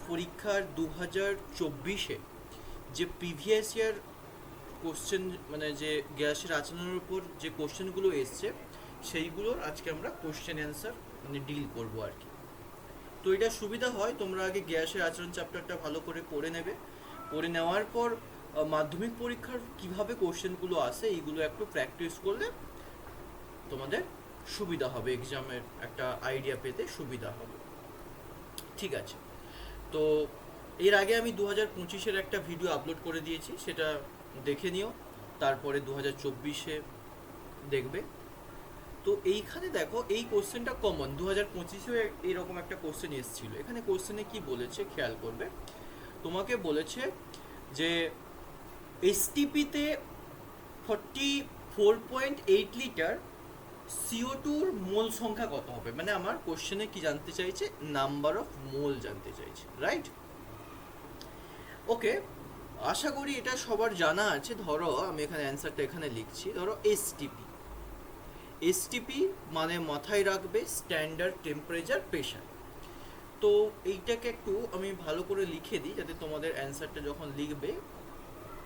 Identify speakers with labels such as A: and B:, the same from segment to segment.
A: পরীক্ষার 2024-এ যে previous year question, মানে যে গ্যাসের আচরণের উপর যে কোশ্চেনগুলো এসছে সেইগুলোর আজকে আমরা কোশ্চেন অ্যান্সার মানে ডিল করবো আর কি। তো এটা সুবিধা হয়, তোমরা আগে গ্যাসের আচরণ চ্যাপ্টারটা ভালো করে পড়ে নেবে। পড়ে নেওয়ার পর মাধ্যমিক পরীক্ষার কিভাবে কোশ্চেনগুলো আসে এইগুলো একটু প্র্যাকটিস করলে তোমাদের সুবিধা হবে, এক্সামের একটা আইডিয়া পেতে সুবিধা হবে। ঠিক আছে, তো এর আগে আমি 2025-এর একটা ভিডিও আপলোড করে দিয়েছি, সেটা দেখে নিও। তারপরে 2024-এ দেখবে। তো এইখানে দেখো, এই কোশ্চেনটা কমন 2025-এও এইরকম একটা কোশ্চেন এসেছিল। এখানে কোশ্চেনে কি বলেছে খেয়াল করবে। তোমাকে বলেছে যে এসটিপিতে 44.8 লিটার CO2-র মোল সংখ্যা কত হবে। মানে আমার কোশ্চেনে কি জানতে চাইছে, নাম্বার অফ মোল জানতে চাইছে, রাইট? ওকে, আশা করি এটা সবার জানা আছে। ধরো আমি এখানে অ্যান্সারটা এখানে লিখছি। ধরো এসটিপি, এসটিপি মানে মাথায় রাখবে স্ট্যান্ডার্ড টেম্পারেচার প্রেশার। তো এইটাকে একটু আমি ভালো করে লিখে দিই যাতে তোমাদের অ্যান্সারটা যখন লিখবে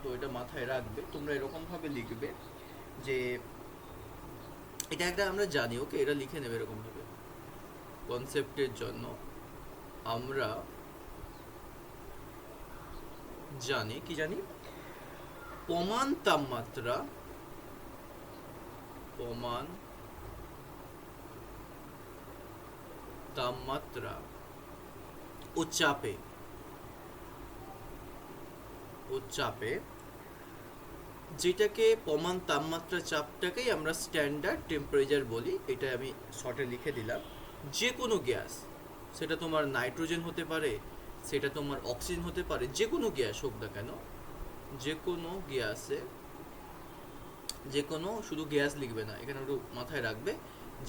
A: তো এটা মাথায় রাখবে। তোমরা এরকমভাবে লিখবে যে এটা একটা আমরা জানি, ওকে, এটা লিখে নেবে এরকমভাবে। কনসেপ্টের জন্য আমরা জানি, কি জানি, প্রমাণ তাপমাত্রা, প্রমাণ তাপমাত্রা ও চাপে, যেটাকে প্রমাণ তাপমাত্রা চাপটাকেই আমরা স্ট্যান্ডার্ড টেম্পারেচার বলি। এটা আমি শর্টে লিখে দিলাম। যে কোনো গ্যাস, সেটা তোমার নাইট্রোজেন হতে পারে, সেটা তোমার অক্সিজেন হতে পারে, যে কোনো গ্যাস হোক না কেন, যে কোনো গ্যাসে, যে কোনো, শুধু গ্যাস লিখবে না, এখানে একটু মাথায় রাখবে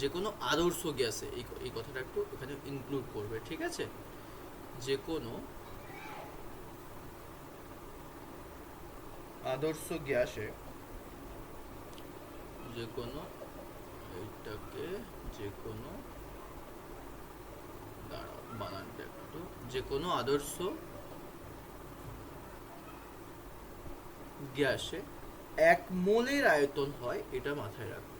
A: যে কোনো আদর্শ গ্যাসে, এই কথাটা একটু এখানে ইনক্লুড করবে, ঠিক আছে? যে কোনো আদর্শ গ্যাসে, যে কোনো, এইটাকে যে কোনো, বানানটা একটু, যে কোনো আদর্শ গ্যাসে 1 মোলের আয়তন হয়, এটা মাথায় রাখবে।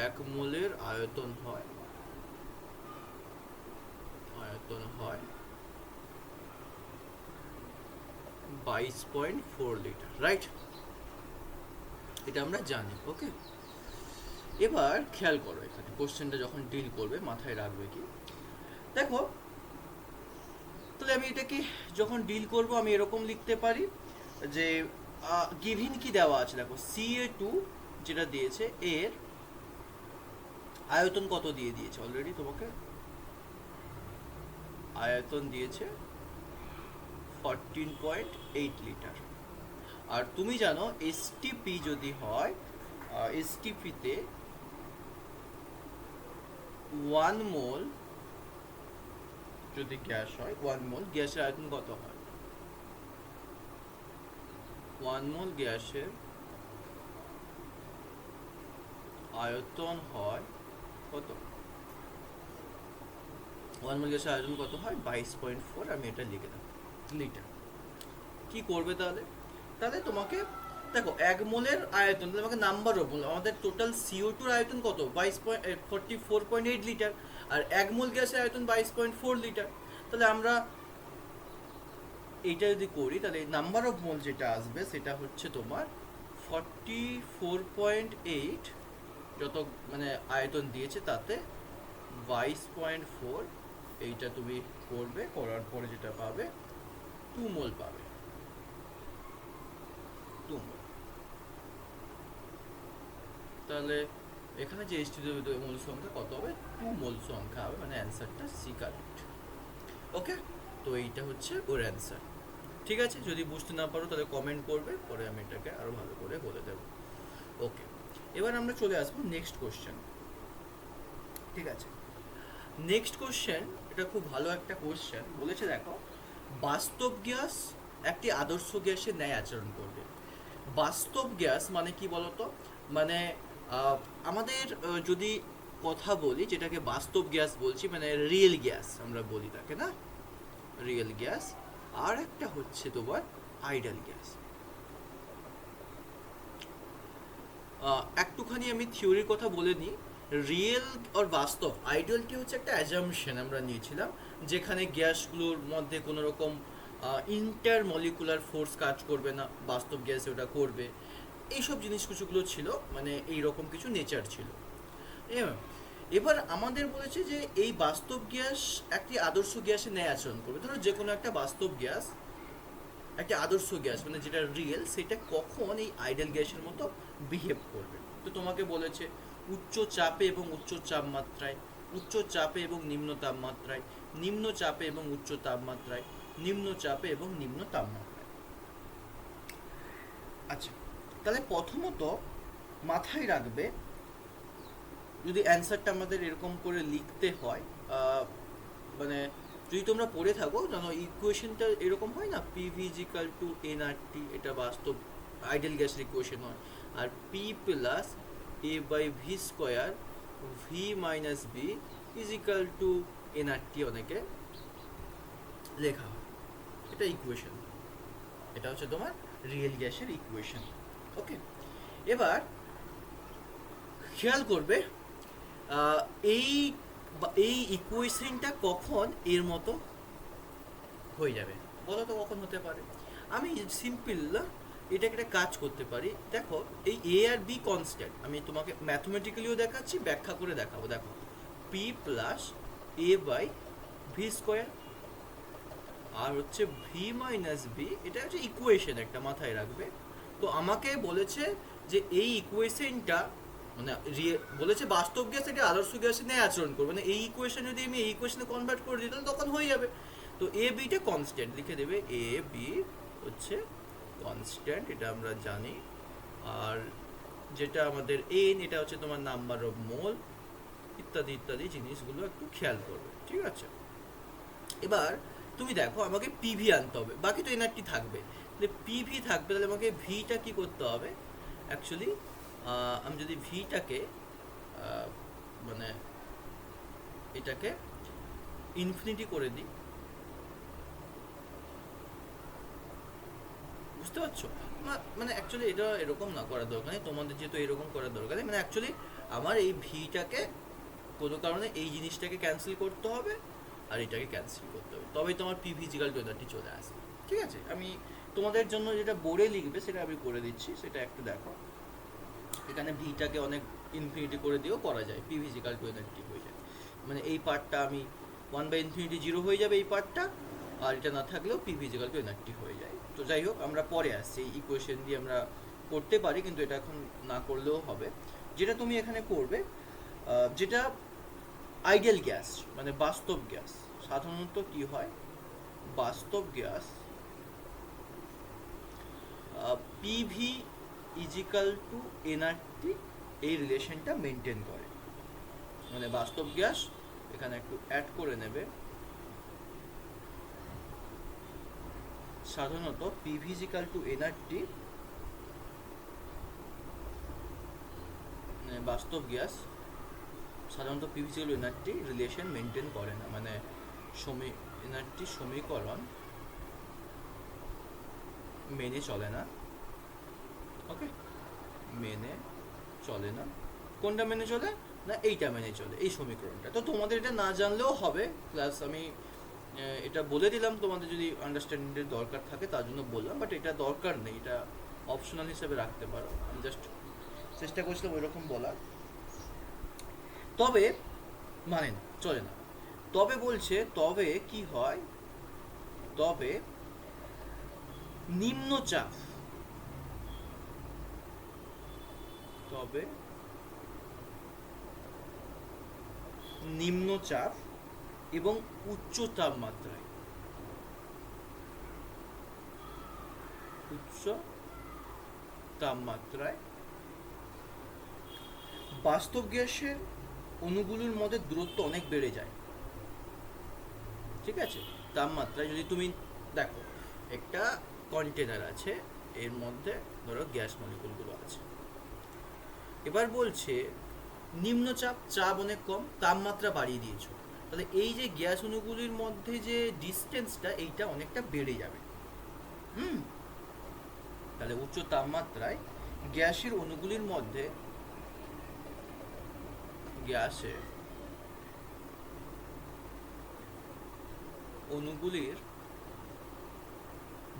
A: 1 মোলের আয়তন হয় 22.4 লিটার, রাইট? এটা আমরা জানি, ওকে। এবার খেয়াল করো, এখানে কোশ্চেনটা যখন ডিল করবে মাথায় রাখবে কি, দেখো, তাহলে আমি এটাকে যখন ডিল করব আমি এরকম লিখতে পারি যে গিভিন কি দেওয়া আছে, দেখো Ca2 যেটা দিয়েছে এর আয়তন কত দিয়ে দিয়েছে, অলরেডি তোমাকে আয়তন দিয়েছে 14.8 লিটার। আর তুমি জানো এসটিপি যদি হয়, এসটিপিতে 1 মোল যদি গ্যাস হয়, 1 মোল গ্যাসের আয়তন কত হয়? 1 মোল গ্যাসের আয়তন হয় কত? 1 মোল গ্যাসের আয়তন কত হয়? 22.4। আমি এটা লিখে দেব লিটার। কি করবে তাহলে? তাহলে তোমাকে দেখো 1 মোলের আয়তন, তাহলে আমাকে নাম্বার অফ মোল, আমাদের টোটাল CO2 আয়তন কত? 44.8 লিটার। আর 1 মোল গ্যাসের আয়তন 22.4 লিটার। তাহলে আমরা এইটা যদি করি তাহলে নাম্বার অফ মোল যেটা আসবে সেটা হচ্ছে তোমার 44.8, যত মানে আয়তন দিয়েছে তাতে 22.4। এইটা তুমি করবে, করার পরে যেটা পাবে 2 মোল পাবে, 2 মোল। তাহলে এখানে যে H2 মোল সংখ্যা কত হবে? 2 মোল সংখ্যা হবে, মানে অ্যান্সারটা সি কারেক্ট। ওকে, তো এইটা হচ্ছে ওর অ্যান্সার। ঠিক আছে, যদি বুঝতে না পারো তাহলে কমেন্ট করবে, পরে আমি এটাকে আরো ভালো করে বলে দেব। ওকে, এবার আমরা চলে আসবো নেক্সট কোশ্চেন। ঠিক আছে, নেক্সট কোশ্চেন, এটা খুব ভালো একটা কোশ্চেন। বলেছে দেখো, বাস্তব গ্যাস একটি আদর্শ গ্যাসের ন্যায় আচরণ করবে। বাস্তব গ্যাস মানে কি বলতো? মানে আমাদের যদি কথা বলি যেটাকে বাস্তব গ্যাস বলছি, মানে রিয়েল গ্যাস আমরা বলি তাকে, না, রিয়েল গ্যাস। আর একটা হচ্ছে তোমার আইডাল গ্যাস। একটুখানি আমি থিওরির কথা বলে নিই। রিয়েল আর বাস্তব, আইডিয়ালটি হচ্ছে একটা অ্যাজাম্পশন আমরা নিয়েছিলাম, যেখানে গ্যাসগুলোর মধ্যে কোনো রকম ইন্টারমলিকুলার ফোর্স কাজ করবে না, বাস্তব গ্যাসে ওটা করবে। এইসব জিনিস কিছুগুলো ছিল, মানে এইরকম কিছু নেচার ছিল। এবার আমাদের বলেছে যে এই বাস্তব গ্যাস একটি আদর্শ গ্যাসের ন্যায় আচরণ করবে। ধরো যে কোনো একটা বাস্তব গ্যাস, একটা আদর্শ গ্যাস মানে যেটা রিয়েল, সেটা কখন এই আইডাল গ্যাসের মতো বিহেভ করবে। তো তোমাকে বলেছে উচ্চ চাপে এবং উচ্চ তাপমাত্রায়, উচ্চ চাপে এবং নিম্ন তাপমাত্রায়, নিম্ন চাপে এবং উচ্চ তাপমাত্রায়, নিম্ন চাপে এবং নিম্ন তাপমাত্রায়। আচ্ছা, তাহলে প্রথমত মাথায় রাখবে, যদি অ্যান্সারটা আমাদের এরকম করে লিখতে হয়, মানে যদি তোমরা পড়ে থাকো জানো ইকুয়েশনটা এরকম হয় না, পিভি ইজিক্যাল টু এনআরটি, এটা বাস্তব আইডিয়াল গ্যাসের ইকুয়েশন হয়। আর P plus a by V square V minus b is equal to nRT অনেকে লেখা হয়, এটা ইকুয়েশন। এটা হচ্ছে তোমার রিয়েল গ্যাসের ইকুয়েশন। ওকে, এবার খেয়াল করবে এই এই ইকুয়েশনটা কখন এর মতো হয়ে যাবে, বলো তো কখন হতে পারে। আমি সিম্পল এটাকে একটা কাজ করতে পারি। দেখো এই এ আর বি কনস্ট্যান্ট, আমি তোমাকে ম্যাথমেটিক্যালিও দেখাচ্ছি, ব্যাখ্যা করে দেখাবো। দেখো P plus a by V square, আর হচ্ছে ভি মাইনাস বি, এটা হচ্ছে ইকুয়েশন একটা, মাথায় রাখবে। তো আমাকে বলেছে যে এই ইকুয়েশনটা মানে বলেছে বাস্তব গ্যাস এটা আদর্শ গ্যাসে নিয়ে আচরণ করবে, মানে এই ইকুয়েশন যদি আমি এই ইকুয়েশনে কনভার্ট করে দিই তাহলে তখন হয়ে যাবে। তো এ বিটা কনস্ট্যান্ট লিখে দেবে, এ বি হচ্ছে কনস্ট্যান্ট, এটা আমরা জানি। আর যেটা আমাদের এন, এটা হচ্ছে তোমার নাম্বার অফ মোল, ইত্যাদি ইত্যাদি জিনিসগুলো একটু খেয়াল করবে, ঠিক আছে। এবার তুমি দেখো আমাকে পিভি আনতে হবে, বাকি তো এনআরটি থাকবে। তাহলে পিভি থাকবে, তাহলে আমাকে ভিটা কি করতে হবে অ্যাকচুয়ালি। আমি যদি ভিটাকে মানে এটাকে ইনফিনিটি করে দিই, বুঝতে পারছো? মানে অ্যাকচুয়ালি এটা এরকম না করার দরকার নেই, তোমাদের যেহেতু এরকম করার দরকার নেই। মানে অ্যাকচুয়ালি আমার এই ভিটাকে কোনো কারণে এই জিনিসটাকে ক্যান্সেল করতে হবে আর এটাকে ক্যান্সেল করতে হবে, তবেই তোমার পি ফিজিক্যাল টু চলে আসবে, ঠিক আছে। আমি তোমাদের জন্য যেটা বোর্ডে লিখবে সেটা আমি করে দিচ্ছি, সেটা একটু দেখো। এখানে ভিটাকে অনেক ইনফিনিটি করে দিয়েও করা যায়, পি ফিজিক্যাল টু হয়ে যায়। মানে এই পার্টটা আমি 1/∞ 0 হয়ে যাবে এই পার্টটা, আর এটা না থাকলেও পি ফিজিক্যাল টু হয়ে যায়। তো যাই হোক, আমরা পরে আসছি, এই ইকুয়েশন দিয়ে আমরা করতে পারি, কিন্তু এটা এখন না করলেও হবে। যেটা তুমি এখানে করবে, যেটা আইডিয়াল গ্যাস মানে বাস্তব গ্যাস, সাধারণত কি হয়, বাস্তব gas PV equal to nRT এই রিলেশনটা মেনটেন করে। মানে বাস্তব গ্যাস এখানে একটু অ্যাড করে নেবে, সাধারণত পিভি ইজিক্যাল টু এনআরটি বাস্তব গ্যাস সাধারণত PV equal to nRT relation maintain করে না, মানে এনআরটি সমীকরণ মেনে চলে না। ওকে, মেনে চলে না, কোনটা মেনে চলে না, এইটা মেনে চলে, এই সমীকরণটা। তো তোমাদের এটা না জানলেও হবে, প্লাস আমি এটা বলে দিলাম তোমাদের যদি আন্ডারস্ট্যান্ডিংয়ের দরকার থাকে তার জন্য বললাম, বাট এটা দরকার নেই, এটা অপশনাল হিসেবে রাখতে পারো। আমি জাস্ট চেষ্টা করছিলাম ওই রকম বলার। তবে মানে না, চলে না। তবে বলছে, তবে কি হয়, তবে নিম্নচাপ, তবে নিম্নচাপ এবং উচ্চ তাপমাত্রায়, উচ্চ তাপমাত্রায় বাস্তব গ্যাসের অণুগুলোর মধ্যে দূরত্ব অনেক বেড়ে যায়, ঠিক আছে। তাপমাত্রায় যদি তুমি দেখো একটা কন্টেনার আছে, এর মধ্যে ধরো গ্যাস মলিকুলগুলো আছে। এবার বলছে নিম্নচাপ, চাপ অনেক কম, তাপমাত্রা বাড়িয়ে দিয়েছো, তাহলে এই যে গ্যাস অণুগুলির মধ্যে যে ডিস্টেন্সটা এইটা অনেকটা বেড়ে যাবে। হুম, তাহলে উচ্চ তাপমাত্রায় গ্যাসের অণুগুলির মধ্যে গ্যাসের অণুগুলির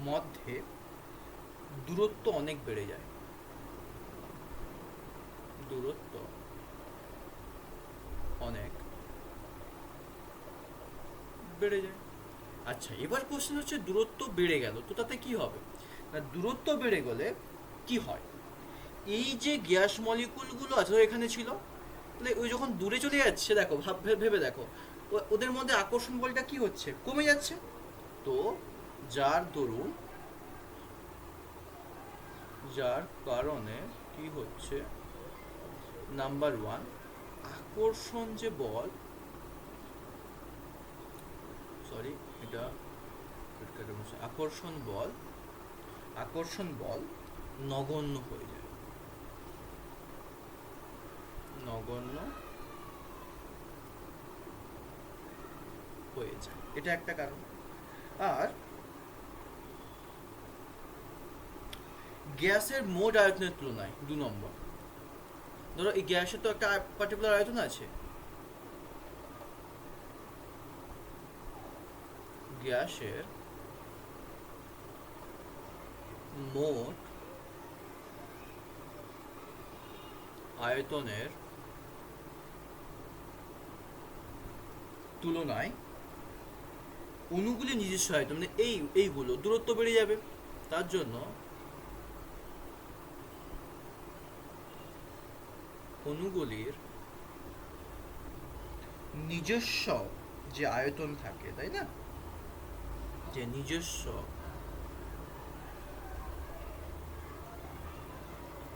A: মধ্যে দূরত্ব অনেক বেড়ে যায়, দূরত্ব অনেক বেড়ে যায়। আচ্ছা, এবার কোশ্চেন হচ্ছে দূরত্ব বেড়ে গেল তো তাতে কি হবে না, দূরত্ব বেড়ে গেলে কি হয়, এই যে গ্যাস মলিকুলগুলো আছে এখানে ছিল, তাহলে ওই যখন দূরে চলে যাচ্ছে, দেখো ভেবে দেখো, ওদের মধ্যে আকর্ষণ বলটা কি হচ্ছে, কমে যাচ্ছে। তো যার দরুন, যার কারণে কি হচ্ছে, নাম্বার ওয়ান, আকর্ষণ যে বল, সরি এটা আকর্ষণ বল, আকর্ষণ বল নগণ্য হয়ে যায়, নগণ্য হয়ে যায়, এটা একটা কারণ। আর গ্যাসের মোট আয়তনের তুলনায় 2 নম্বর, ধরো এই গ্যাসের তো একটা পার্টিকুলার আয়তন আছে, গ্যাসের মোট আয়তনের তুলনায় অণুগুলির নিজস্ব আয়তন, মানে এইগুলো দূরত্ব বেড়ে যাবে, তার জন্য অণুগুলির নিজস্ব যে আয়তন থাকে, তাই না, যে নিজস্ব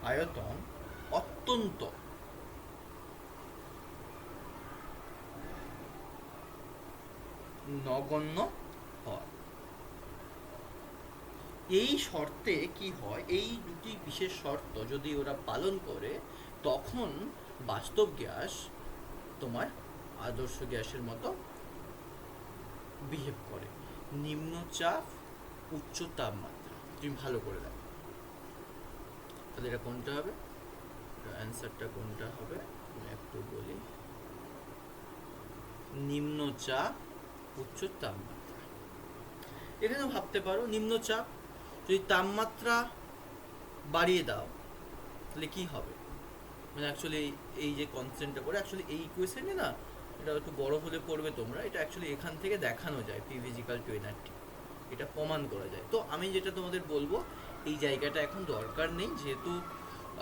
A: আয়তন অত্যন্ত নগণ্য হয়। এই শর্তে কি হয়, এই দুটি বিশেষ শর্ত যদি ওরা পালন করে, তখন বাস্তব গ্যাস তোমার আদর্শ গ্যাসের মতো বিহেভ করে। নিম্নচাপ, উচ্চ তাপমাত্রা, তুমি ভালো করে দেখো তাহলে এটা কোনটা হবে, অ্যান্সারটা কোনটা হবে আমি একটু বলি, নিম্নচাপ, উচ্চ তাপমাত্রা। এখানে ভাবতে পারো নিম্নচাপ, যদি তাপমাত্রা বাড়িয়ে দাও তাহলে কি হবে, মানে অ্যাকচুয়ালি এই যে কনসেন্টটা করে, অ্যাকচুয়ালি এই ইকুয়েশনে না, এটা একটু বড় হলে পড়বে তোমরা, এটা অ্যাকচুয়ালি এখান থেকে দেখানো যায়, পিভিজিক্যাল টু এনআরটি, এটা প্রমাণ করা যায়। তো আমি যেটা তোমাদের বলবো, এই জায়গাটা এখন দরকার নেই, যেহেতু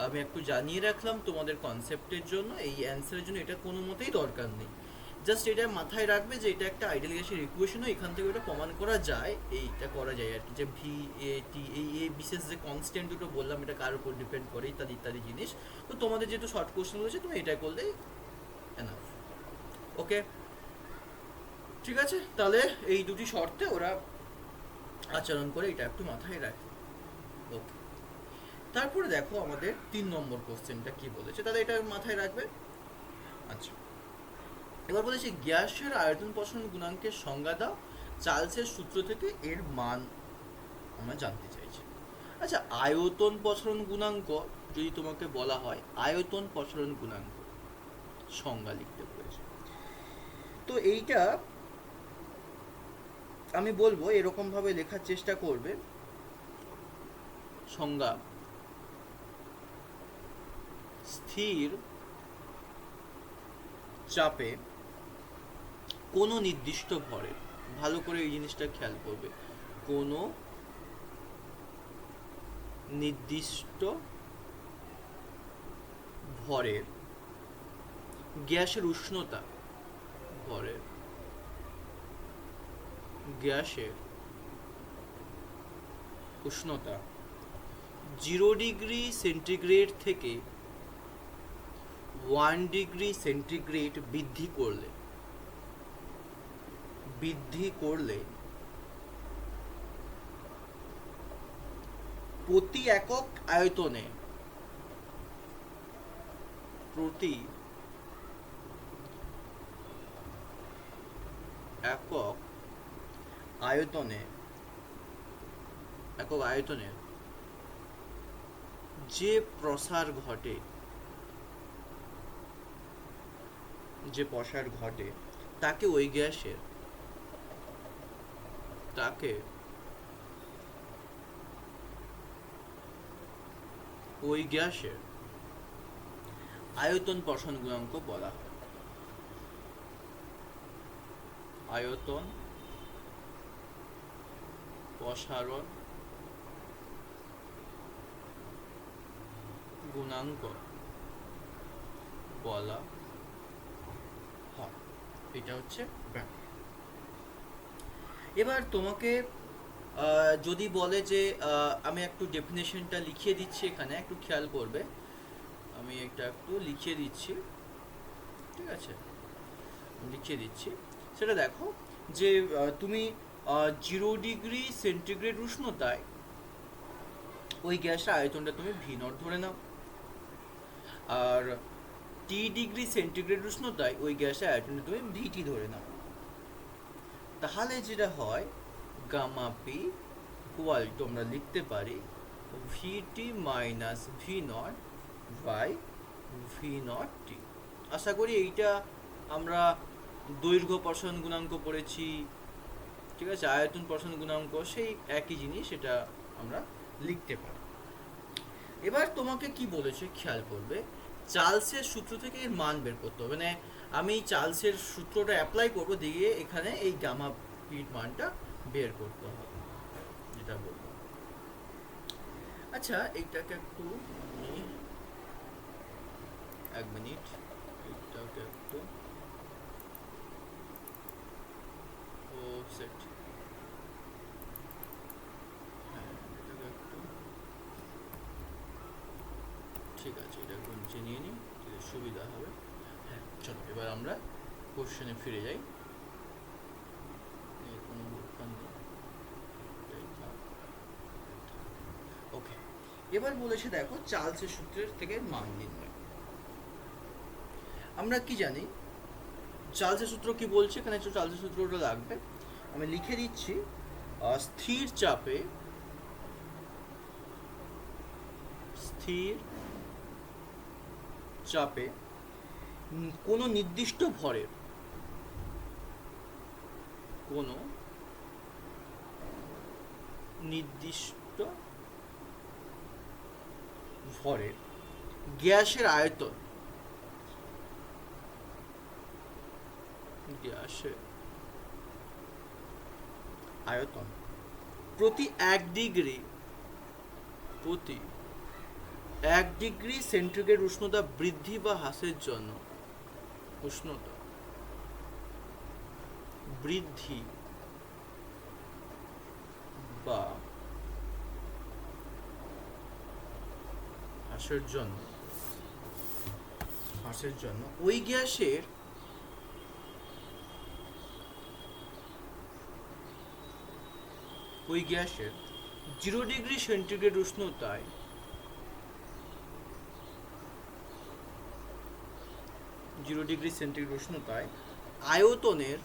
A: আমি একটু জানিয়ে রাখলাম তোমাদের কনসেপ্টের জন্য, এই অ্যান্সারের জন্য এটা কোনো মতেই দরকার নেই। জাস্ট এটা মাথায় রাখবে যে এটা একটা আইডিয়াল গ্যাসের ইকুয়েশনও, এখান থেকে ওটা প্রমাণ করা যায়, এইটা করা যায় আর কি, যে ভি এ টি, এই বিশেষ যে কনস্ট্যান্ট দুটো বললাম এটা কার উপর ডিপেন্ড করে, ইত্যাদি ইত্যাদি জিনিস। তো তোমাদের যেহেতু শর্ট কোশ্চেন রয়েছে, তুমি এটা করলেই এনাফ। ওকে, ঠিক আছে, তাহলে এই দুটি শর্তে ওরা আচরণ করে, এটা একটু মাথায় রাখে। ওকে, তারপরে দেখো আমাদের 3 নম্বর কোশ্চেনটা কি বলেছে, তাহলে এটা মাথায় রাখবে। আচ্ছা, এবার বলেছি গ্যাসের আয়তন প্রসারণ গুণাঙ্কের সংজ্ঞা দাও, চার্লসের সূত্র থেকে এর মান আমরা জানতে চাইছি। আচ্ছা, আয়তন প্রসারণ গুণাঙ্ক যদি তোমাকে বলা হয়, আয়তন প্রসারণ গুণাঙ্ক সংজ্ঞা লিখতে বলেছে, তো এইটা আমি বলবো এরকম ভাবে লেখার চেষ্টা করবে, সংজ্ঞা, স্থির চাপে কোনো নির্দিষ্ট ভরে, ভালো করে এই জিনিসটা খেয়াল করবে, কোনো নির্দিষ্ট ভরের গ্যাসের উষ্ণতা, ভরের গ্যাসের উষ্ণতা 0 ডিগ্রি সেন্টিগ্রেড থেকে 1 ডিগ্রি সেন্টিগ্রেড বৃদ্ধি করলে প্রতি একক আয়তনে একক আয়তনে যে প্রসার ঘটে তাকে ওই গ্যাসের আয়তন প্রসারণ গুণাঙ্ক বলা হয়। আয়তন প্রসারণ গুণাঙ্ক বলা হয়। এটা হচ্ছে ব্যাপার। এবার তোমাকে যদি বলে যে আমি একটু ডেফিনেশনটা লিখিয়ে দিচ্ছি, এখানে একটু খেয়াল করবে, আমি এটা একটু লিখিয়ে দিচ্ছি, ঠিক আছে, লিখিয়ে দিচ্ছি। সেটা দেখো যে তুমি 0 ডিগ্রি সেন্টিগ্রেড উষ্ণতায় ওই গ্যাসের আয়তনটা তুমি V0 ধরে নাও, আর T ডিগ্রি সেন্টিগ্রেড উষ্ণতায় ওই গ্যাসের আয়তনটা তুমি VT ধরে নাও। তাহলে যেটা হয় গামা পি ইকুয়াল টু আমরা লিখতে পারি VT minus V0 by V0 T। আশা করি এইটা আমরা দৈর্ঘ্য প্রসারণ গুণাঙ্ক পড়েছি, ঠিক আছে, আয়তন প্রসারণ গুণাঙ্ক সেই একই জিনিস, সেটা আমরা লিখতে পারি। এবার তোমাকে কি বলেছে খেয়াল করবে, চার্লসের সূত্র থেকে এর মান বের করতে হবে, মানে আমি চার্লসের সূত্রটা অ্যাপ্লাই করব, দিয়ে এখানে এই গামা পির মানটা বের করতে হবে, যেটা বলবো। আচ্ছা, এইটাকে একটু এক মিনিট, এইটাকে একটু সেট, হ্যাঁ এটাকে একটু, ঠিক আছে, এটা একটু নিচে নিয়ে নিই, সুবিধা হবে। হ্যাঁ চলো, এবার আমরা কোশ্চেনে ফিরে যাই। ওকে, এবার বলেছে দেখো চার্লসের সূত্রের থেকে মান নির্ণয়। আমরা কি জানি চার্লসের সূত্র কি বলছে, এখানে চার্লসের সূত্রটা লাগবে, আমি লিখে দিচ্ছি। স্থির চাপে কোনো নির্দিষ্ট ভরের গ্যাসের আয়তন প্রতি 1 ডিগ্রি সেন্টিগ্রেড উষ্ণতা বৃদ্ধি বা হ্রাসের জন্য ওই গ্যাসের ওই গ্যাসের 0 ডিগ্রি সেন্টিগ্রেড উষ্ণতায় আয়তনের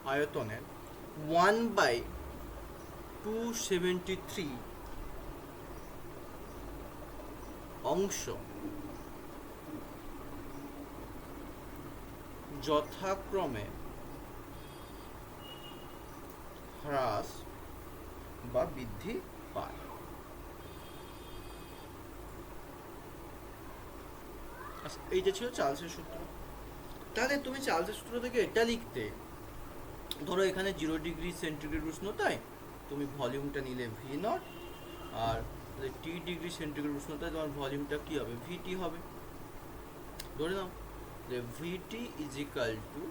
A: 1/273 অংশ যথাক্রমে হ্রাস বা বৃদ্ধি পায়। এইটা ছিল চার্লসের সূত্র। তাহলে তুমি চার্লসের সূত্র থেকে এটা লিখতে, ধরো এখানে 0 ডিগ্রি সেন্টিগ্রেড উষ্ণতায় তুমি ভলিউমটা নিলে V0, আর T ডিগ্রি সেন্টিগ্রেড উষ্ণতায় তোমার ভলিউমটা কি হবে, VT হবে। ধরে নাও যে VT is equal two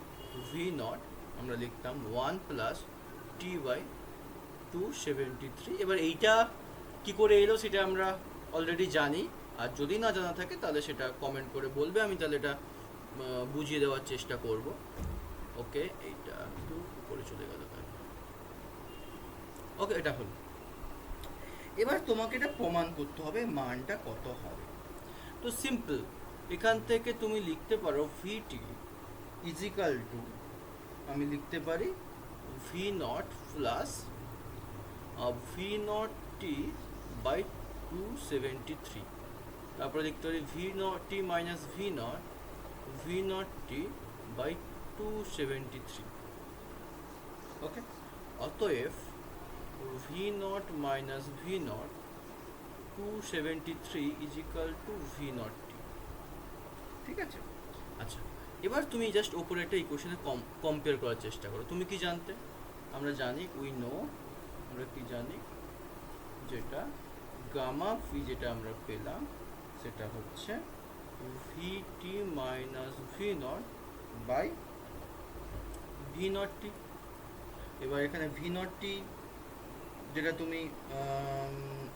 A: V0, আমরা লিখতাম 1 প্লাস T/273। এবার এইটা কি করে এলো সেটা আমরা অলরেডি জানি, আর যদি না জানা থাকে তাহলে সেটা কমেন্ট করে বলবে, আমি তাহলে এটা বুঝিয়ে দেওয়ার চেষ্টা করব। ওকে, এইটা একটু উপরে চলে গেল, ওকে, এটা হলো। এবার তোমাকে এটা প্রমাণ করতে হবে মানটা কত হবে। তো সিম্পল, এখান থেকে তুমি লিখতে পারো VT ইজিক্যাল টু আমি লিখতে পারি V naught plus V naught T by 273, তারপরে লিখতে পারি V naught T minus V naught T by 273। Okay, অতএব V naught minus V naught 273 is equal to V naught T. ঠিক আছে, আচ্ছা এবার তুমি জাস্ট ওপরে একটা ইকুয়েশনে কম্পেয়ার করার চেষ্টা করো। তুমি কি জানতে? আমরা জানি আমরা কি জানি, যেটা গামা ভি যেটা আমরা পেলাম সেটা হচ্ছে V T minus V naught by V naught T. এবার এখানে ভি নট টি যেটা তুমি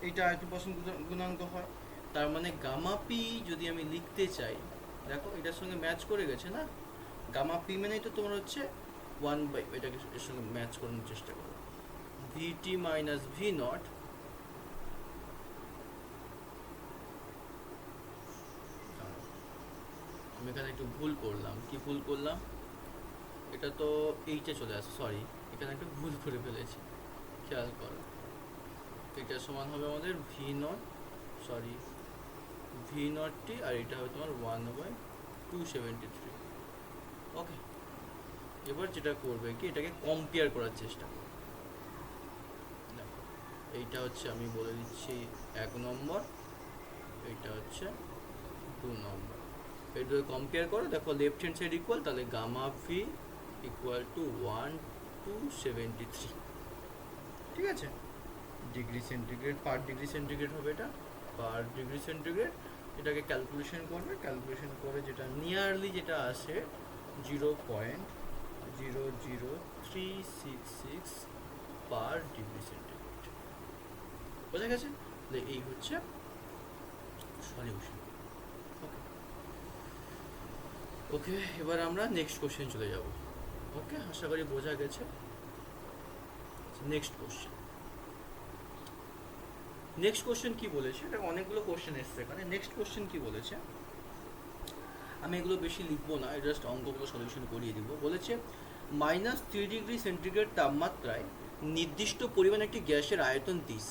A: এইটা আয়তন পছন্দ গুণাঙ্ক হয়, তার মানে গামা পি যদি আমি লিখতে চাই, দেখো এটার সঙ্গে ম্যাচ করে গেছে না, গামা পি মানেই তো তোমার হচ্ছে 1/, এটাকে এর সঙ্গে ম্যাচ করানোর চেষ্টা করো। V T minus V not আমি এখানে একটু ভুল করলাম। কি ভুল করলাম? এটা তো এইটা চলে আসে, সরি এখানে একটা ভুল করে ফেলেছি, খেয়াল করো। এটা সমান হবে আমাদের V naught, sorry V naught T, আর এটা হবে তোমার 1/273। ওকে, এবার যেটা করবে কি, এটাকে কম্পেয়ার করার চেষ্টা করবে। দেখো এইটা হচ্ছে আমি বলে দিচ্ছি 1 নম্বর, এইটা হচ্ছে 2 নম্বর। এই দুটো কম্পেয়ার করো, দেখো লেফট হ্যান্ড সাইড ইকুয়াল, তাহলে গামা ভি ইকুয়াল টু 1273। ঠিক আছে, ডিগ্রি সেন্টিগ্রেড পার ডিগ্রি সেন্টিগ্রেড হবে, এটা পার ডিগ্রি সেন্টিগ্রেড। এটাকে ক্যালকুলেশন করবে, ক্যালকুলেশন করে যেটা নিয়ারলি যেটা আসে 0.00366 পার ডিগ্রি সেন্টিগ্রেড। বোঝা গেছে? এই হচ্ছে সলিউশন। ওকে ওকে, এবার আমরা নেক্সট কোশ্চেন চলে যাব। ওকে, আশা করি বোঝা গেছে। নেক্সট কোশ্চেন কি বলেছে, এটা অনেকগুলো কোশ্চেন এসছে এখানে। নেক্সট কোশ্চেন কি বলেছে, আমি এগুলো বেশি লিখবো না, জাস্ট অঙ্কগুলো সলিউশন করিয়ে দিব। বলেছে -3 ডিগ্রি সেন্টিগ্রেড তাপমাত্রায় নির্দিষ্ট পরিমাণ একটি গ্যাসের আয়তন 30,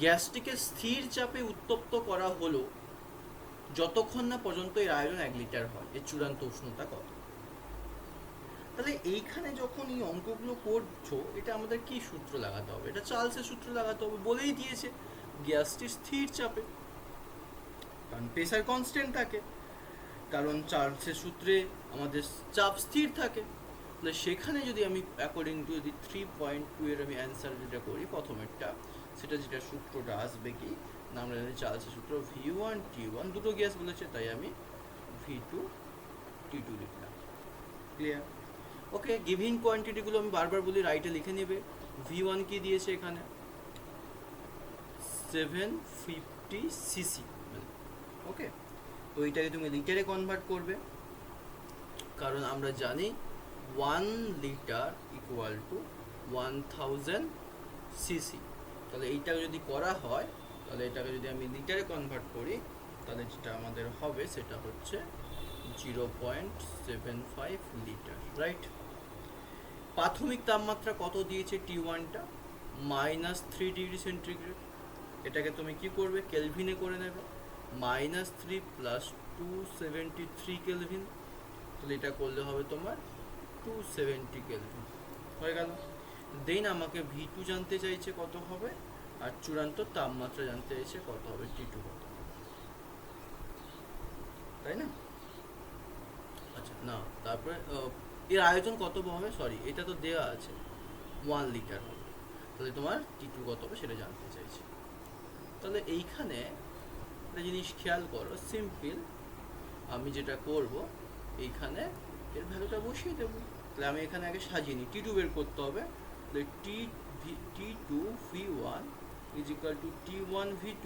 A: গ্যাসটিকে স্থির চাপে উত্তপ্ত করা হলো যতক্ষণ না পর্যন্ত এর আয়তন 1 লিটার হয়, এর চূড়ান্ত উষ্ণতা কত? তাহলে এইখানে যখন এই অঙ্কগুলো করছো, এটা আমাদের কি সূত্র লাগাতে হবে? এটা চার্লসের সূত্র লাগাতে হবে। বলেই দিয়েছে গ্যাসটি স্থির চাপে, কারণ প্রেসার কনস্ট্যান্ট থাকে, কারণ চার্লসের সূত্রে আমাদের চাপ স্থির থাকে। তাহলে সেখানে যদি আমি অ্যাকর্ডিং টু যদি 3.2 এর আমি অ্যান্সার যেটা করি প্রথমেরটা, সেটা যেটা সূত্রটা আসবে কি না, আমরা জানি চার্লসের সূত্র V1 T1, দুটো গ্যাস বলেছে তাই আমি V2 T2 লিখলাম। ক্লিয়ার? ওকে, গিভিং কোয়ান্টিটিগুলো আমি বারবার বলি, রাইটে লিখে নেবে। V1 কি দিয়েছে এখানে 750 সিসি, ওকে। তো এইটাকে তুমি লিটারে কনভার্ট করবে, কারণ আমরা জানি 1 লিটার ইকুয়াল টু 1000 সিসি। তাহলে এইটাকে যদি করা হয়, তাহলে এটাকে যদি আমি লিটারে কনভার্ট করি, তাহলে যেটা আমাদের হবে সেটা হচ্ছে 0.75 লিটার, রাইট? প্রাথমিক তাপমাত্রা কত দিয়েছে T1টা? -3 ডিগ্রি সেন্টিগ্রেড। এটাকে তুমি কি করবে? কেলভিনে করে নেবে। -3 প্লাস 273 কেলভিন, তাহলে এটা করলে হবে তোমার 270 কেলভিন। হয়ে গেল। দেন আমাকে V2 জানতে চাইছে কত হবে, আর চূড়ান্ত তাপমাত্রা জানতে চাইছে কত হবে, T2 কত হবে, তাই না? আচ্ছা না, তারপরে এর আয়তন কত হবে, সরি এটা তো দেওয়া আছে 1 লিটার হবে, তাহলে তোমার T2 কত হবে সেটা জানতে চাইছে। তাহলে এইখানে একটা জিনিস খেয়াল করো, সিম্পল আমি যেটা করব, এইখানে এর ভ্যালুটা বসিয়ে দেবো। তাহলে আমি এখানে আগে সাজিয়ে নিই, T2 বের করতে হবে। তাহলে T2 V1 is equal to T1 V2,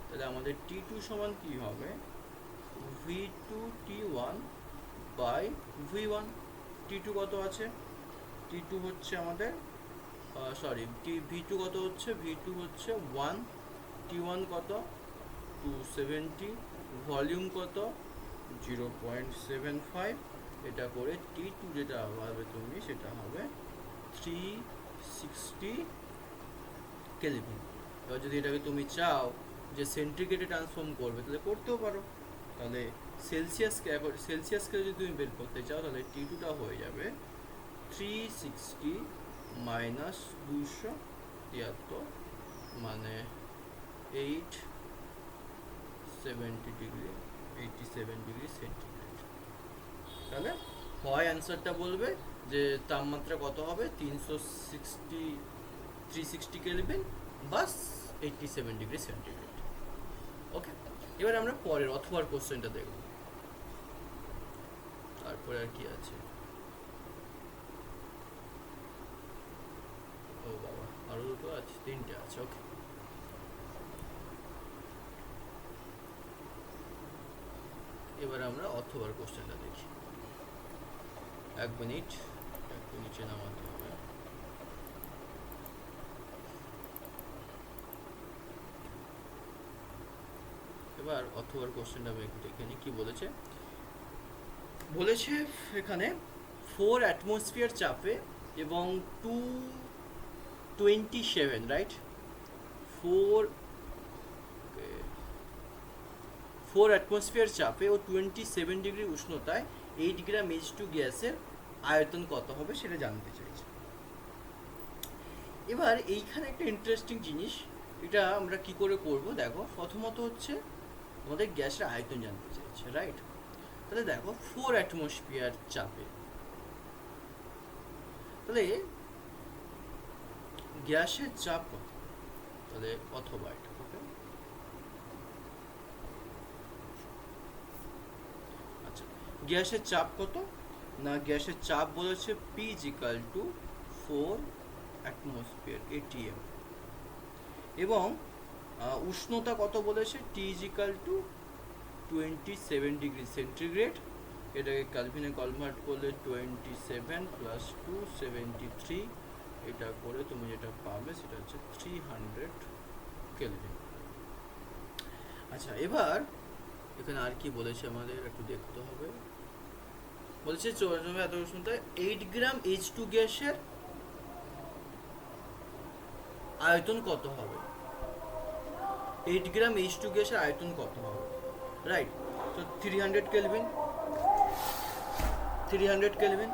A: তাহলে আমাদের T2 সমান কি হবে, V2 T1 by V1। T2 কত আছে? T2 হচ্ছে আমাদের V2 কত হচ্ছে? V2 হচ্ছে 1, T1 কত 270, ভলিউম কত 0.75, এটা করে T2 যেটা হবে তুমি সেটা হবে 360 কেলভিন। এবার যদি এটাকে তুমি চাও যে সেন্টিগ্রেডে ট্রান্সফর্ম করবে তাহলে করতেও পারো। তাহলে সেলসিয়াসকে যদি তুমি বের করতে চাও তাহলে T2টা হয়ে যাবে 360 মাইনাস 273 মানে 870 ডিগ্রি 87 ডিগ্রি সেন্টিগ্রেড। তাহলে হয় অ্যান্সারটা বলবে যে তাপমাত্রা কত হবে 360 কেলভিন বাস 87 ডিগ্রি সেন্টিগ্রেড। ওকে, এবার আমরা পরের অথবার কোশ্চেনটা দেখব। তারপরে আর কি আছে, ও বাবা আরো দুটো আছে, তিনটে আছে। ওকে, এবার আমরা অথবার কোশ্চেনটা দেখি। এক মিনিট, একটু নিচে নামাতে হবে। এবার অথবার কোশ্চেনটা আমি একটু দেখে নিই কি বলেছে। বলেছে এখানে 4 অ্যাটমসফিয়ার চাপে এবং 227 রাইট 4 অ্যাটমসফিয়ার চাপে ও 27 ডিগ্রি উষ্ণতায় 8 গ্রাম H2 গ্যাসের আয়তন কত হবে সেটা জানতে চাইছে। এবার এইখানে একটা ইন্টারেস্টিং জিনিস, এটা আমরা কি করে করব দেখো। প্রথমত হচ্ছে আমাদের গ্যাসের আয়তন জানতে চাইছে, রাইট? তাহলে দেখো 4 অ্যাটমসফিয়ার চাপে, তাহলে গ্যাসের চাপ কত? তাহলে অথবা এটা ওকে, আচ্ছা গ্যাসের চাপ কত না, গ্যাসের চাপ বলেছে P = 4 অ্যাটমসফিয়ার ATM এবং উষ্ণতা কত বলেছে T = 27 ডিগ্রি সেন্টিগ্রেড। এটাকে কেলভিনে কনভার্ট করলে 27 প্লাস 273, এটা করে তুমি যেটা পাবে সেটা হচ্ছে 300 কেলভিন। আচ্ছা এবার এখানে আর কি বলেছে আমাদের একটু দেখতে হবে। বলেছে এত উষ্ণতায় 8 গ্রাম H2 গ্যাসের আয়তন কত হবে, 8 গ্রাম H2 গ্যাসের আয়তন কত হবে, রাইট? তো 300 কেলভিন।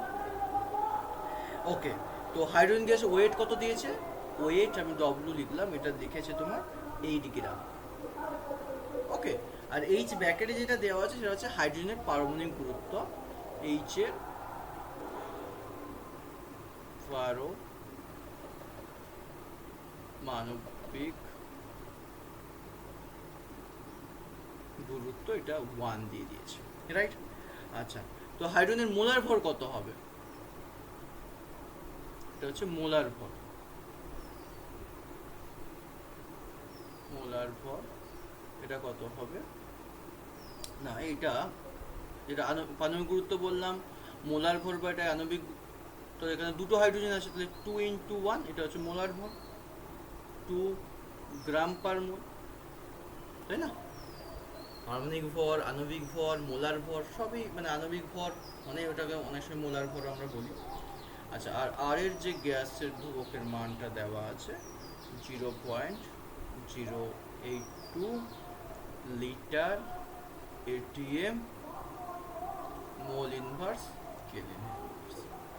A: ওকে, তো হাইড্রোজেন গ্যাসের ওয়েট কত দিয়েছে? ওয়েট আমি ডব্লিউ লিখলাম, এটা দেখেছে তোমার 8 গ্রাম। ওকে, আর এইচ ব্র্যাকেটে যেটা দেওয়া আছে সেটা হচ্ছে হাইড্রোজেনের পারমাণবিক গুরুত্ব। এইচ এর পারমাণবিক গুরুত্ব এটা 1 দিয়ে দিয়েছে, রাইট? আচ্ছা, তো হাইড্রোজেনের মোলার ভর কত হবে? এটা হচ্ছে মোলার ভর। এটা কত হবে না, এটা পারমাণবিক গুরুত্ব বললাম, মোলার ভর বা এটা আণবিক। তো এখানে দুটো হাইড্রোজেন আছে, তাহলে 2 × 1, এটা হচ্ছে মোলার ভর, 2 গ্রাম পার মোল, তাই না? পারমাণবিক ভর, আণবিক ভর, মোলার ভর সবই মানে আণবিক ভর মানে ওটাকে অনেক সময় মোলার ভর আমরা বলি। আচ্ছা, আর এর যে গ্যাসের ধ্রুবকের মানটা দেওয়া আছে 0.082 litre ATM mole inverse kelvin,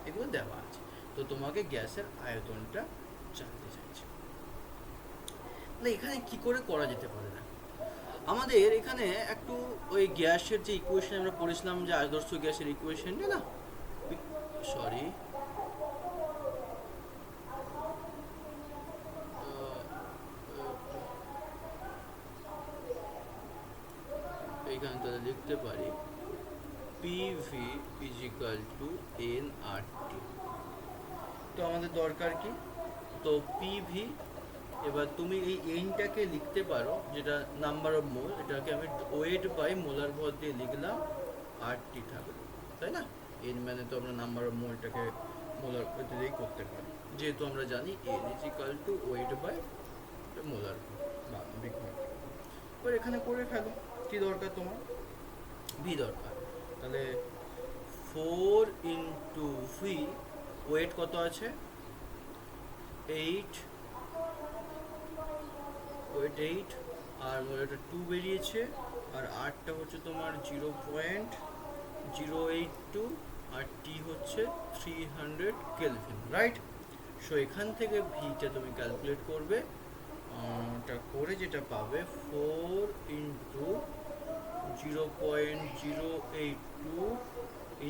A: এগুলো দেওয়া আছে। তো তোমাকে গ্যাসের আয়তনটা জানতে চাইছে। তাহলে এখানে কি করে করা যেতে পারে না, আমাদের এখানে একটু ওই গ্যাসের যে ইকুয়েশন আমরা পড়েছিলাম যে আদর্শ গ্যাসের ইকুয়েশনটা না, সরি এইখানে তাহলে লিখতে পারি PV = nRT। তো আমাদের দরকার কি, তো PV, এবার তুমি এই এনটাকে লিখতে পারো যেটা নাম্বার অফ মোল, এটাকে আমি ওয়েট বাই মোলার ভর দিয়ে লিখলাম, RT থাকলো, তাই না? এন মানে তো আমরা নাম্বার অফ মোলটাকে মোলার দিয়েই করতে পারি, যেহেতু আমরা জানি N = ওয়েট বাই মোলার ভর বা বিগ ভর। এবার এখানে করে ফেলো, কি দরকার তোমার? ভি দরকার। তাহলে 4 ইন্টু ভি, ওয়েট কত আছে 8, ওয়েট 8, আর এটা 2 বেরিয়েছে, আর আরটা হচ্ছে তোমার 0.082, আর টি হচ্ছে 300 কেলভিন, রাইট? সো এখান থেকে ভিটা তুমি ক্যালকুলেট করবে, ওটা করে যেটা পাবে 4 ইন্টু 0.082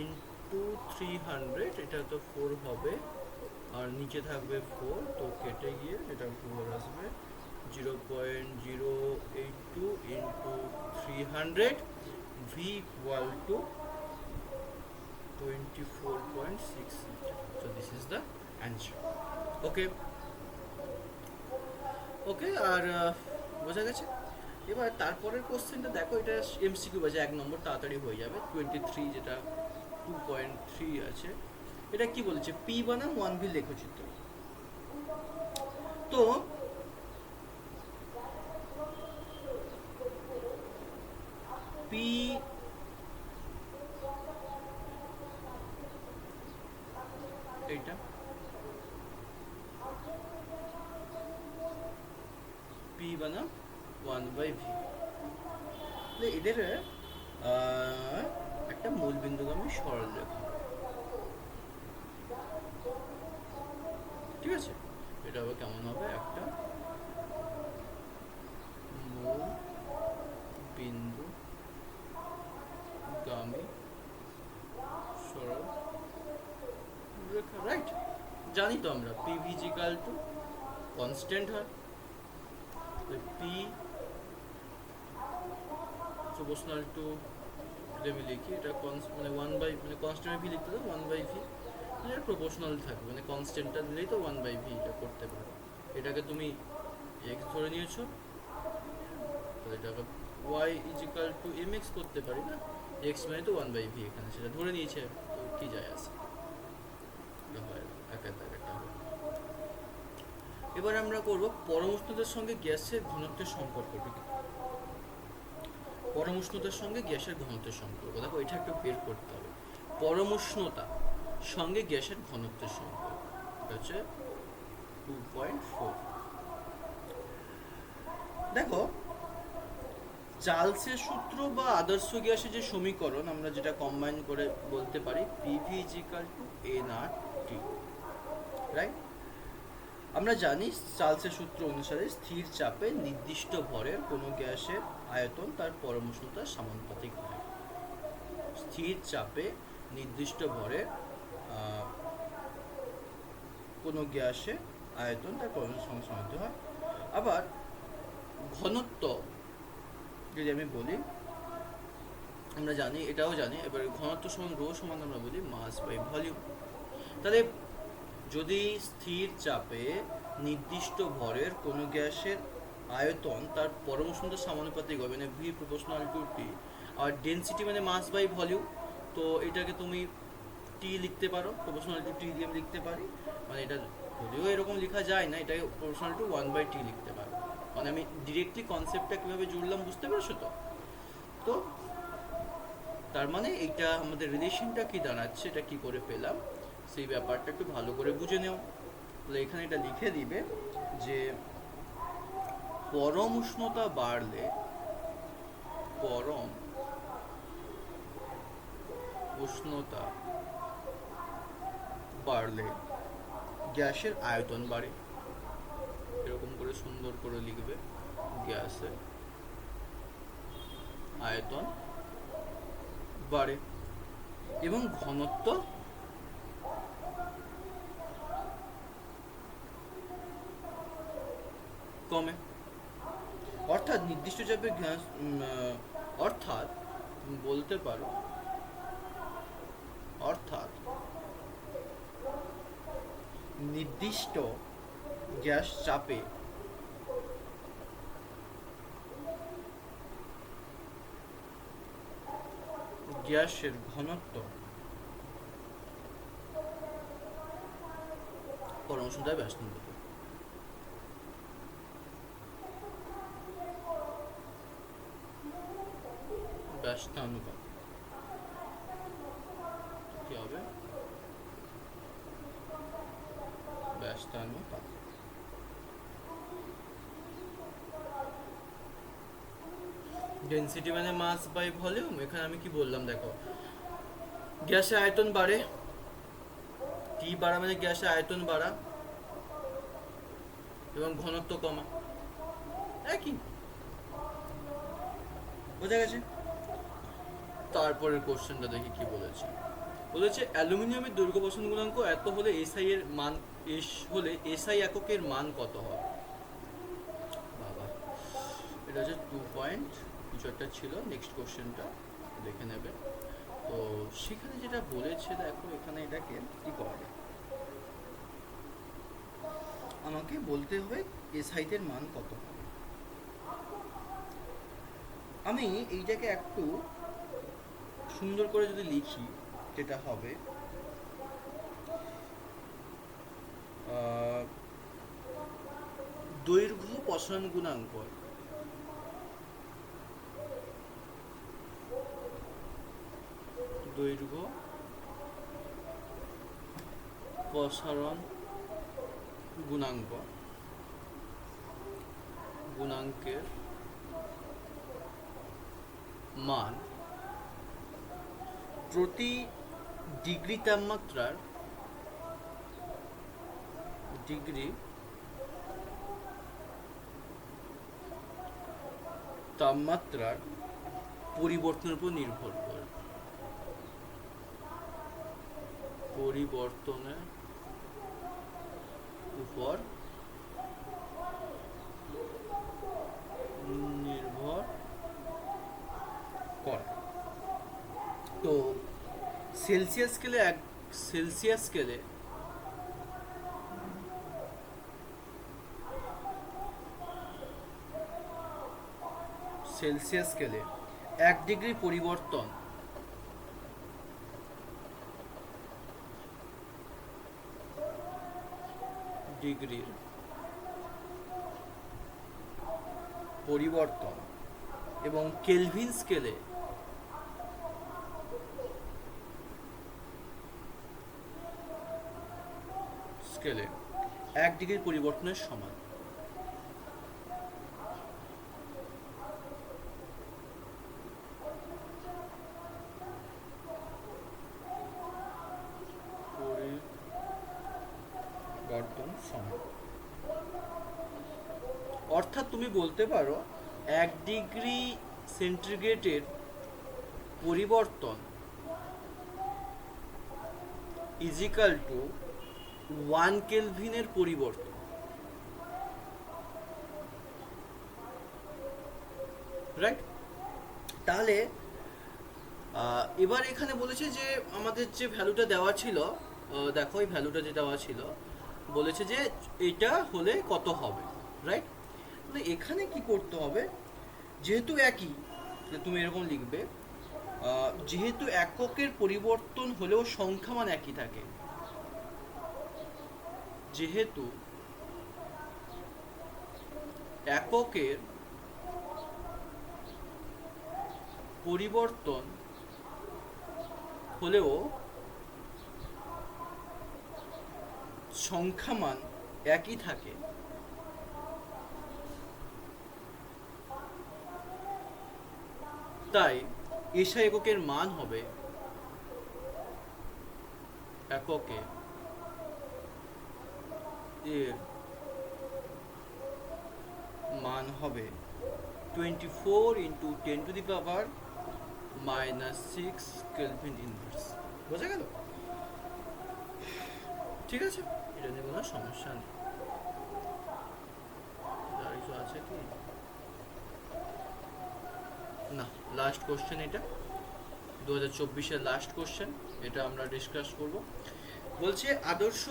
A: ইন্টু 300, এটা তো 4 হবে, আর নিচে থাকবে 4, তো কেটে গিয়ে এটা 4 আসবে, 0.082 into 300, V equal to 24.6 litre. So this is the answer. ওকে ওকে, আর বোঝা গেছে? এবার তারপরের কোশ্চেনটা দেখো, এটা এমসিকিউ বাজে, 1 নম্বর তাড়াতাড়ি হয়ে যাবে। 23 যেটা 2.3 আছে, এটা কি বলেছে? পি বনাম 1V লেখচিত্র। তো পি এইটা পি বনাম 1/v, এদের একটা মূল বিন্দুগামী সরলরেখা, ঠিক আছে? এটা আবার কেমন হবে? একটা মূল বিন্দুগামী সরল রেখা, রাইট? জানি তো আমরা পি ভিজিক্যাল টু কনস্ট্যান্ট হয়, পি প্রপোর্শনাল টু, যদি আমি লিখি এটা মানে 1/, মানে কনস্ট্যান্ট ভি লিখতে তো 1/v, এটা প্রপোর্শনাল থাকবে, মানে কনস্ট্যান্টটা দিলেই তো 1/v এটা করতে পারো। এটাকে তুমি এক্স ধরে নিয়েছো, তো এটাকে y ইজিক্যাল টু mx করতে পারি না, এক্স মানে তো 1/v এখানে, সেটা ধরে নিয়েছে, তো কি যায় আসে, এবার আমরা করব পরম উষ্ণতার সঙ্গে গ্যাসের ঘনত্বের সম্পর্ক। পরম উষ্ণতার সঙ্গে গ্যাসের ঘনত্বের সম্পর্ক, দেখো এটা একটু বের করতে হবে। পরম উষ্ণতা সঙ্গে গ্যাসের ঘনত্বের সম্পর্ক, এটা হচ্ছে 2.4। দেখো, চার্লসের সূত্র বা আদর্শ গ্যাসের যে সমীকরণ, আমরা যেটা কম্বাইন করে বলতে পারি PV equal to nRT, right? আমরা জানি চার্লসের সূত্র অনুসারে স্থির চাপে নির্দিষ্ট ভরের কোনো গ্যাসের আয়তন তার পরম উষ্ণতার সমানুপাতিক হয়। স্থির চাপে নির্দিষ্ট ভরের কোনো গ্যাসের আয়তন তার পরম উষ্ণতার সমানুপাতিক হয়। আবার ঘনত্ব যদি আমি বলি, আমরা জানি, এটাও জানি, এবার ঘনত্ব সমান রো সমান আমরা বলি মাস বাই ভলিউম। তাহলে যদি স্থির চাপে নির্দিষ্ট ভরের কোনো গ্যাসের আয়তন তার পরম উষ্ণতার সমানুপাতিক হবে, মানে ভি প্রপোর্শনাল টু টি, আর ডেনসিটি মানে মাস বাই ভলিউম, তো এটাকে তুমি টি লিখতে পারো, প্রপোর্শনাল টু টি দিয়ে লিখতে পারি, মানে এটা যদিও এরকম লেখা যায় না, এটাকে প্রপোর্শনাল টু 1/t লিখতে পারো। মানে আমি ডিরেক্টলি কনসেপ্টটা কীভাবে জুড়লাম বুঝতে পেরেছো তো? তো তার মানে এইটা আমাদের রিলেশনটা কি দাঁড়াচ্ছে, এটা কি করে পেলাম, সেই ব্যাপারটা একটু ভালো করে বুঝে নেও। তাহলে এখানে এটা লিখে দিবে যে পরম উষ্ণতা বাড়লে, পরম উষ্ণতা বাড়লে গ্যাসের আয়তন বাড়ে, এরকম করে সুন্দর করে লিখবে, গ্যাসের আয়তন বাড়ে এবং ঘনত্ব কমে। অর্থাৎ নির্দিষ্ট চাপে গ্যাস, অর্থাৎ বলতে পারো, অর্থাৎ নির্দিষ্ট গ্যাস চাপে গ্যাসের ঘনত্ব পরম উষ্ণতায় ব্যস্তানুপাত। তাপ। ডেনসিটি মানে মাস বাই ভলিউম। এখানে আমি কি বললাম দেখো, গ্যাসের আয়তন বাড়ে, টি বাড়া মানে গ্যাসের আয়তন বাড়া এবং ঘনত্ব কমা, একই, বোঝা গেছে। তারপরের কোশ্চেনটা দেখি কি বলেছে। বলেছে অ্যালুমিনিয়ামের দৈর্ঘ্য পছন্দ গুণাঙ্ক এত হলে এসআই এর মান, এসআই এককের মান কত হবে? বাবা, এটা হচ্ছে 2 পয়েন্ট কিছু একটা ছিল। নেক্সট কোশ্চেনটা দেখে নেবে। তো সেখানে যেটা বলেছে দেখো, এখানে এটাকে কি করা যায়, আমাকে বলতে হবে এসআই এর মান কত হবে। আমি এইটাকে একটু সুন্দর করে যদি লিখি, যেটা হবে দৈর্ঘ্য প্রসারণ গুণাঙ্ক, দৈর্ঘ্য প্রসারণ গুণাঙ্কের মান প্রতি ডিগ্রি তাপমাত্রার পরিবর্তনের উপর নির্ভর করে, পরিবর্তনের উপর নির্ভর করে। তো সেলসিয়াস স্কেলে এক ডিগ্রি পরিবর্তন এবং কেলভিন স্কেলে এক ডিগ্রি পরিবর্তনের সমান। অর্থাৎ তুমি বলতে পারো 1 ডিগ্রি সেন্টিগ্রেডের পরিবর্তন ইজিক্যাল টু 1 কেলভিনের পরিবর্তন, রাইট? তাহলে এবার এখানে বলেছে যে আমাদের যে ভ্যালুটা দেওয়া ছিল, দেখো এই ভ্যালুটা যে দেওয়া ছিল, বলেছে যে এটা হলে কত হবে, রাইট? তাহলে এখানে কি করতে হবে, যেহেতু একই, তুমি এরকম লিখবে, যেহেতু এককের পরিবর্তন হলেও সংখ্যা মান একই থাকে, যেহেতু এককের পরিবর্তন হলেও সংখ্যা মান একই থাকে, তাই এসআই এককের মান হবে এর মান হবে 24 × 10⁻⁻6 কেলভিন ইনভার্স। বোঝা গেল? ঠিক আছে, এটা নিয়ে কোনো সমস্যা নেই। আর কিছু আছে কি না? লাস্ট কোশ্চেন এটা, 2024-এর লাস্ট কোশ্চেন, এটা আমরা ডিসকাস করব। বলছে আদর্শ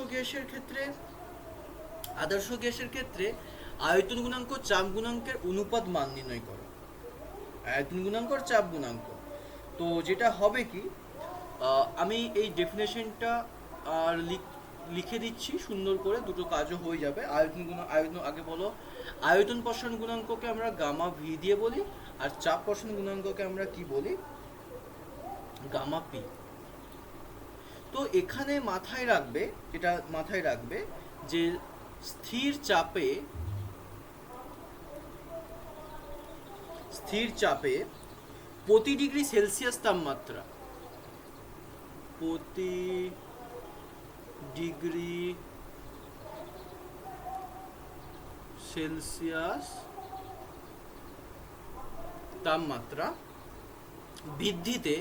A: গ্যাসের ক্ষেত্রে আয়তন গুণাঙ্ক চাপ গুণাঙ্কের অনুপাত মান নির্ণয় করো। আয়তন গুণাঙ্ক আর চাপ গুণাঙ্ক, তো যেটা হবে কি, আমি এই ডেফিনেশনটা আর লিখে দিচ্ছি সুন্দর করে, দুটো কাজও হয়ে যাবে। আয়তন আগে বলো, আয়তন প্রসারণ গুণাঙ্ককে আমরা গামা ভি দিয়ে বলি, আর চাপ প্রসারণ গুণাঙ্ককে আমরা কি বলি, গামা পি। তো এখানে মাথায় রাখবে, যেটা মাথায় রাখবে যে স্থির চাপে প্রতি ডিগ্রি সেলসিয়াস তাপমাত্রা, প্রতি ডিগ্রি সেলসিয়াস তাপমাত্রা বৃদ্ধিতে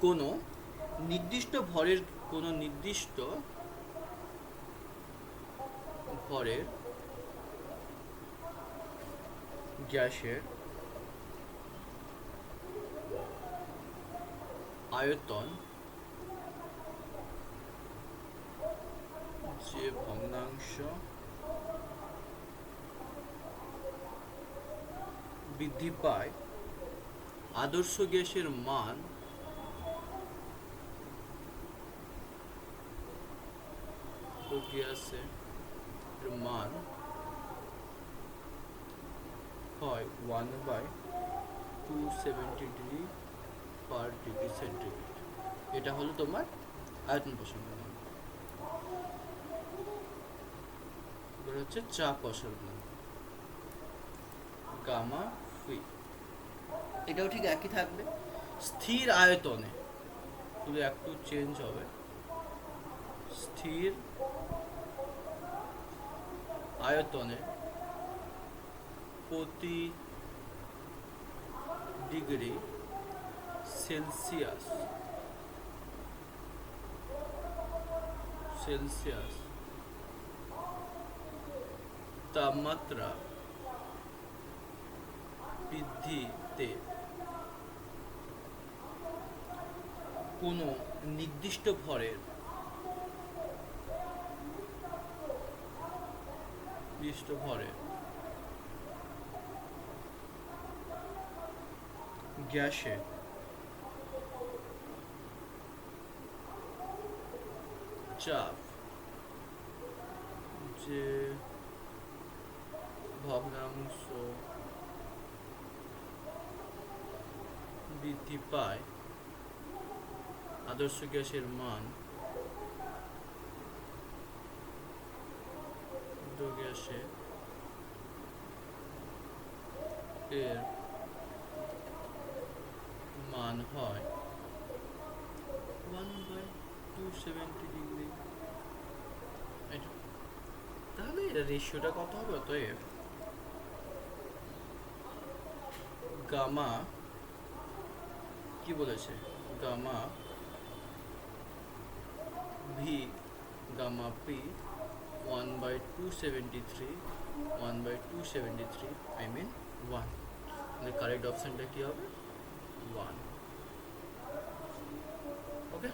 A: কোনো নির্দিষ্ট ভরের গ্যাসের আয়তন যে ভগ্নাংশ বৃদ্ধি পায় আদর্শ গ্যাসের মান হয় 1/270 ডিগ্রি পার ডিগ্রি সেন্টিগ্রেড। এটা হলো তোমার আয়তন প্রসারণ। এবার হচ্ছে চাপ প্রসারণ, গামা ফি। এটাও ঠিক একই থাকবে, স্থির আয়তনে, শুধু একটু চেঞ্জ হবে। স্থির আয়তনে প্রতি ডিগ্রি সেলসিয়াস তাপমাত্রা বৃদ্ধিতে কোনো নির্দিষ্ট ভরের গ্যাসে চাপ যে ভগ্নাংশ বৃদ্ধি পায় আদর্শ গ্যাসের মান গ্যাসে এর মান হয় 1/270 ডিগ্রি। তাহলে রেশিওটা কত হবে? অতএব গামা কি বলেছে, gamma V gamma P 1/273 I mean 1। Correct অপশনটা কি হবে? 1। ওকে।